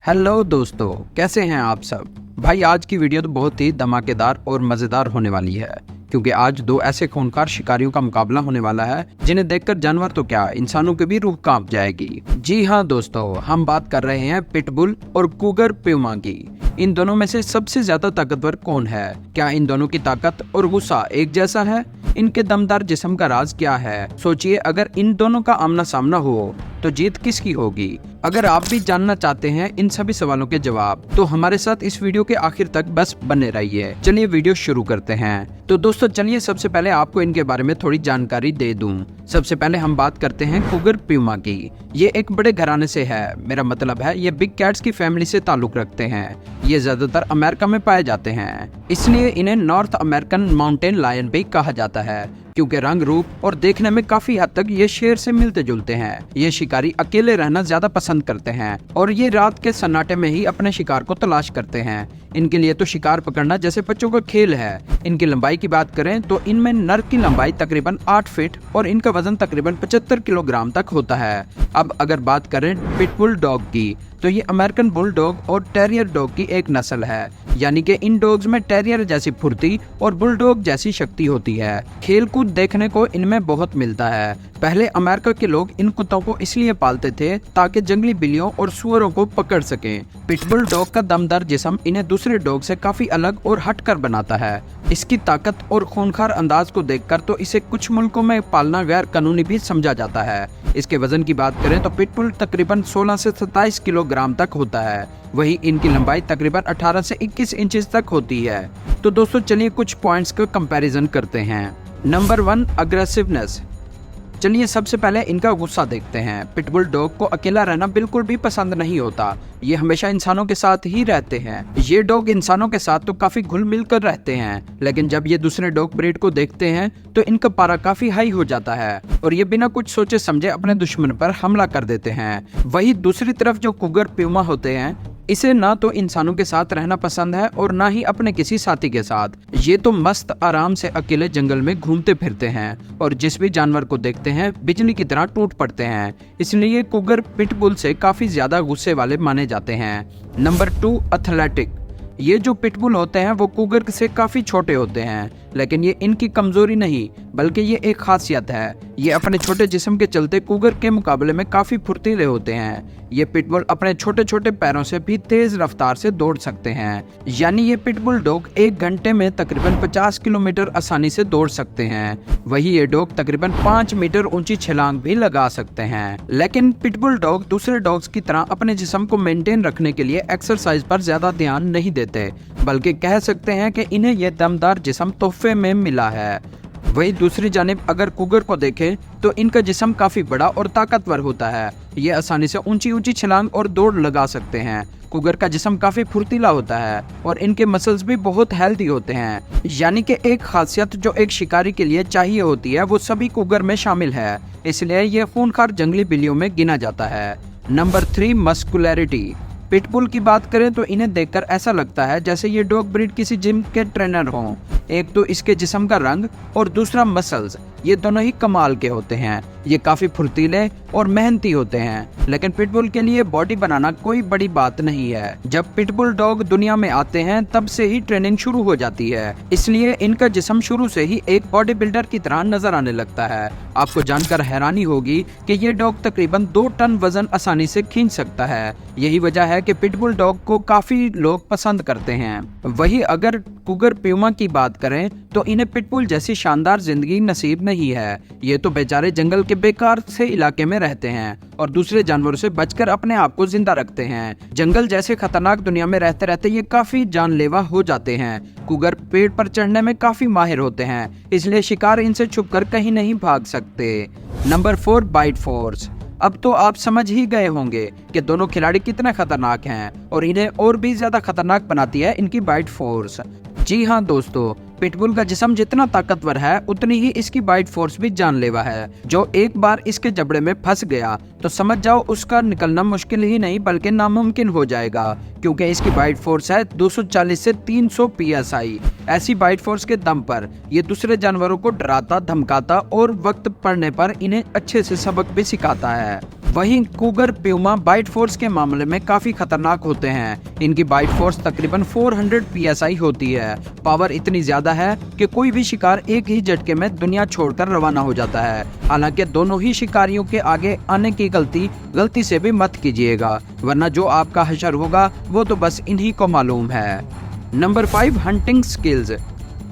Hello दोस्तों, कैसे हैं आप सब। भाई आज की वीडियो तो बहुत ही धमाकेदार और मज़ेदार होने वाली है, क्योंकि आज दो ऐसे खूंखार शिकारियों का मुकाबला होने वाला है जिन्हें देखकर जानवर तो क्या इंसानों की भी रूह कांप जाएगी। जी हाँ दोस्तों, हम बात कर रहे हैं पिटबुल और कूगर प्यूमा की। इन दोनों में से सबसे ज्यादा ताकतवर कौन है? क्या इन दोनों की ताकत और गुस्सा एक जैसा है? इनके दमदार जिस्म का राज क्या है? सोचिए, अगर इन दोनों का आमना सामना हो तो जीत किसकी होगी? अगर आप भी जानना चाहते हैं इन सभी सवालों के जवाब, तो हमारे साथ इस वीडियो के आखिर तक बस बने रहिए। चलिए वीडियो शुरू करते हैं। तो दोस्तों चलिए सबसे पहले आपको इनके बारे में थोड़ी जानकारी दे दूं। सबसे पहले हम बात करते हैं कूगर प्यूमा की। ये एक बड़े घराने से है, मेरा मतलब है ये बिग कैट्स की फैमिली से ताल्लुक रखते हैं। ये ज्यादातर अमेरिका में पाए जाते हैं, इसलिए इन्हें नॉर्थ अमेरिकन माउंटेन लायन भी कहा जाता है, क्योंकि रंग रूप और देखने में काफी हद तक ये शेर से मिलते जुलते हैं। ये शिकारी अकेले रहना ज्यादा पसंद करते हैं और ये रात के सन्नाटे में ही अपने शिकार को तलाश करते हैं। इनके लिए तो शिकार पकड़ना जैसे बच्चों का खेल है। इनकी लंबाई की बात करें तो इनमें नर की लंबाई तकरीबन 8 फीट और इनका वजन तकरीबन 75 किलोग्राम तक होता है। अब अगर बात करें पिटबुल डॉग की, तो ये अमेरिकन बुलडॉग और टेरियर डॉग की एक नस्ल है, यानी कि इन डॉग्स में टेरियर जैसी फुर्ती और बुलडॉग जैसी शक्ति होती है। खेलकूद देखने को इनमें बहुत मिलता है। पहले अमेरिका के लोग इन कुत्तों को इसलिए पालते थे ताकि जंगली बिल्लियों और सुअरों को पकड़ सकें। पिटबुल डॉग का दमदार जिस्म इन्हें दूसरे डॉग से काफी अलग और हटकर बनाता है। इसकी ताकत और खूंखार अंदाज को देखकर तो इसे कुछ मुल्कों में पालना गैर कानूनी भी समझा जाता है। इसके वजन की बात करें तो पिटबुल तकरीबन 16 से 27 किलोग्राम तक होता है। वही इनकी लंबाई तकरीबन 18 से 21 इंचेस तक होती है। तो दोस्तों चलिए कुछ पॉइंट्स का कंपैरिजन करते हैं। Number 1, aggressiveness. चलिए सबसे पहले इनका गुस्सा देखते हैं। पिटबुल डॉग को अकेला रहना बिल्कुल भी पसंद नहीं होता। ये हमेशा इंसानों के साथ ही रहते हैं। ये डॉग इंसानों के साथ तो काफी घुल मिल कर रहते हैं, लेकिन जब ये दूसरे डॉग ब्रीड को देखते हैं तो इनका पारा काफी हाई हो जाता है और ये बिना कुछ सोचे समझे अपने दुश्मन पर हमला कर देते हैं। वही दूसरी तरफ जो कूगर प्यूमा होते हैं, इसे ना तो इंसानों के साथ रहना पसंद है और ना ही अपने किसी साथी के साथ। ये तो मस्त आराम से अकेले जंगल में घूमते फिरते हैं और जिस भी जानवर को देखते हैं बिजली की तरह टूट पड़ते हैं। इसलिए कूगर पिटबुल से काफी ज्यादा गुस्से वाले माने जाते हैं। Number 2, athletic. ये जो पिटबुल होते हैं वो कूगर से काफी छोटे होते हैं, लेकिन ये इनकी कमजोरी नहीं बल्कि ये एक खासियत है। ये अपने छोटे जिस्म के चलते कूगर के मुकाबले में काफी फुर्तीले होते हैं। ये पिटबुल अपने छोटे छोटे पैरों से भी तेज रफ्तार से दौड़ सकते हैं, यानी ये पिटबुल डॉग 1 घंटे में तकरीबन 50 किलोमीटर आसानी से दौड़ सकते हैं। वही ये डॉग तकरीबन 5 मीटर ऊंची छलांग भी लगा सकते हैं। लेकिन पिटबुल डॉग दूसरे डॉग्स की तरह अपने जिस्म को मेंटेन रखने के लिए एक्सरसाइज पर ज्यादा ध्यान नहीं देते, बल्कि कह सकते हैं कि इन्हें यह दमदार जिस्म तोहफे में मिला है। वही दूसरी जानिब अगर कूगर को देखें तो इनका जिस्म काफी बड़ा और ताकतवर होता है। ये आसानी से ऊंची ऊंची छलांग और दौड़ लगा सकते हैं। कूगर का जिस्म काफी फुर्तीला होता है और इनके मसल्स भी बहुत हेल्दी होते हैं, यानी कि एक खासियत जो एक शिकारी के लिए चाहिए होती है वो सभी कूगर में शामिल है। इसलिए ये खूंखार जंगली बिल्लियों में गिना जाता है। नंबर 3, मस्कुलैरिटी। पिटबुल की बात करें तो इन्हें देखकर ऐसा लगता है जैसे ये डॉग ब्रीड किसी जिम के ट्रेनर हों। एक तो इसके जिस्म का रंग और दूसरा मसल्स, ये दोनों ही कमाल के होते हैं। ये काफी फुर्तीले और मेहनती होते हैं, लेकिन पिटबुल के लिए बॉडी बनाना कोई बड़ी बात नहीं है। जब पिटबुल डॉग दुनिया में आते हैं तब से ही ट्रेनिंग शुरू हो जाती है, इसलिए इनका जिस्म शुरू से ही एक बॉडी बिल्डर की तरह नजर आने लगता है। आपको जानकर हैरानी होगी कि ये डॉग तकरीबन 2 टन वजन आसानी से खींच सकता है। यही वजह है कि पिटबुल डॉग को काफी लोग पसंद करते हैं। वही अगर कूगर प्यूमा की बात करें तो इन्हें पिटबुल जैसी शानदार जिंदगी नसीब नहीं है। ये तो बेचारे जंगल के बेकार से इलाके में रहते हैं और दूसरे जानवरों से बचकर अपने आप को जिंदा रखते हैं। जंगल जैसे खतरनाक दुनिया में रहते रहते ये काफी जानलेवा हो जाते हैं। कूगर पेड़ पर चढ़ने में काफी माहिर होते हैं, इसलिए शिकार इनसे छुपकर कहीं नहीं भाग सकते। Number 4, bite force. अब तो आप समझ ही गए होंगे कि दोनों खिलाड़ी कितने खतरनाक हैं और इन्हें और भी ज्यादा खतरनाक बनाती है इनकी बाइट फोर्स। जी हाँ दोस्तों, पिटबुल का जिस्म जितना ताकतवर है उतनी ही इसकी बाइट फोर्स भी जानलेवा है। जो एक बार इसके जबड़े में फंस गया तो समझ जाओ उसका निकलना मुश्किल ही नहीं बल्कि नामुमकिन हो जाएगा, क्योंकि इसकी बाइट फोर्स है 240 से 300 PSI। ऐसी बाइट फोर्स के दम पर ये दूसरे जानवरों को डराता धमकाता और वक्त पड़ने पर इन्हें अच्छे से सबक भी सिखाता है। वहीं कूगर प्यूमा बाइट फोर्स के मामले में काफी खतरनाक होते हैं। इनकी बाइट फोर्स तकरीबन 400 PSI होती है। पावर इतनी ज्यादा है कि कोई भी शिकार एक ही झटके में दुनिया छोड़कर रवाना हो जाता है। हालांकि दोनों ही शिकारियों के आगे आने की गलती से भी मत कीजिएगा, वरना जो आपका हशर होगा वो तो बस इन्हीं को मालूम है। Number 5, hunting skills.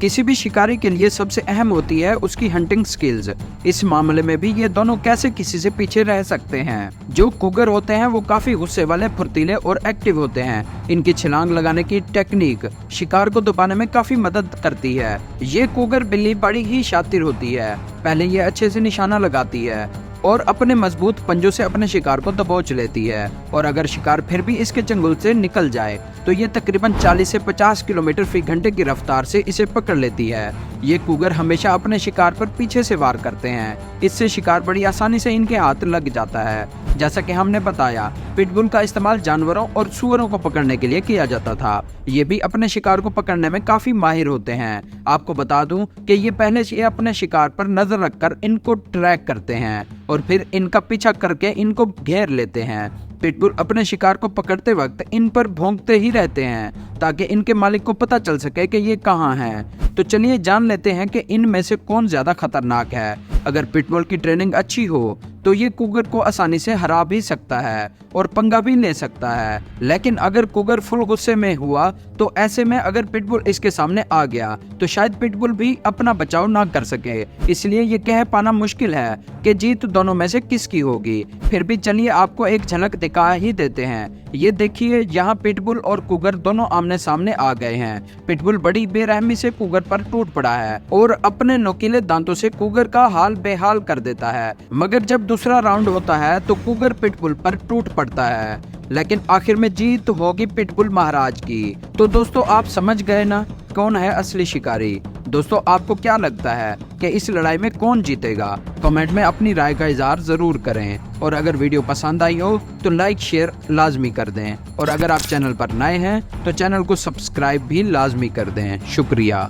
किसी भी शिकारी के लिए सबसे अहम होती है उसकी हंटिंग स्किल्स। इस मामले में भी ये दोनों कैसे किसी से पीछे रह सकते हैं। जो कुगर होते हैं वो काफी गुस्से वाले, फुर्तीले और एक्टिव होते हैं। इनकी छलांग लगाने की टेक्निक शिकार को दबाने में काफी मदद करती है। ये कुगर बिल्ली बड़ी ही शातिर होती है। पहले ये अच्छे से निशाना लगाती है और अपने मजबूत पंजों से अपने शिकार को दबोच लेती है, और अगर शिकार फिर भी इसके चंगुल से निकल जाए तो ये तकरीबन 40 से 50 किलोमीटर फी घंटे की रफ्तार से इसे पकड़ लेती है। ये कुगर हमेशा अपने शिकार पर पीछे से वार करते हैं। इससे शिकार बड़ी आसानी से इनके हाथ लग जाता है। जैसा कि हमने बताया, पिटबुल का इस्तेमाल जानवरों और सुअरों को पकड़ने के लिए किया जाता था। ये भी अपने शिकार को पकड़ने में काफी माहिर होते हैं। आपको बता दूं कि ये पहले से अपने शिकार पर नजर रखकर इनको ट्रैक करते हैं और फिर इनका पीछा करके इनको घेर लेते हैं। पिटबुल अपने शिकार को पकड़ते वक्त इन पर भौंकते ही रहते हैं ताकि इनके मालिक को पता चल सके कि ये कहाँ हैं। तो चलिए जान लेते हैं कि इनमें से कौन ज्यादा खतरनाक है। अगर पिटबुल की ट्रेनिंग अच्छी हो तो ये कुगर को आसानी से हरा भी सकता है और पंगा भी ले सकता है, लेकिन अगर कुगर फुल गुस्से में हुआ तो ऐसे में अगर पिटबुल इसके सामने आ गया तो शायद पिटबुल भी अपना बचाव ना कर सके। इसलिए ये कह पाना मुश्किल है कि जीत दोनों में से किसकी होगी। फिर भी चलिए आपको एक झलक दिखा ही देते हैं। ये देखिए, यहाँ पिटबुल और कुगर दोनों आमने सामने आ गए हैं। पिटबुल बड़ी बेरहमी से कुगर पर टूट पड़ा है और अपने नुकीले दांतों से कुगर का हाल बेहाल कर देता है। मगर जब दूसरा राउंड होता है तो कुगर पिटबुल पर टूट पड़ता है, लेकिन आखिर में जीत होगी पिटबुल महाराज की। तो दोस्तों आप समझ गए ना कौन है असली शिकारी। दोस्तों आपको क्या लगता है कि इस लड़ाई में कौन जीतेगा? कमेंट में अपनी राय का इजहार जरूर करें, और अगर वीडियो पसंद आई हो तो लाइक शेयर लाजमी कर दें, और अगर आप चैनल पर नए हैं तो चैनल को सब्सक्राइब भी लाजमी कर दें। शुक्रिया।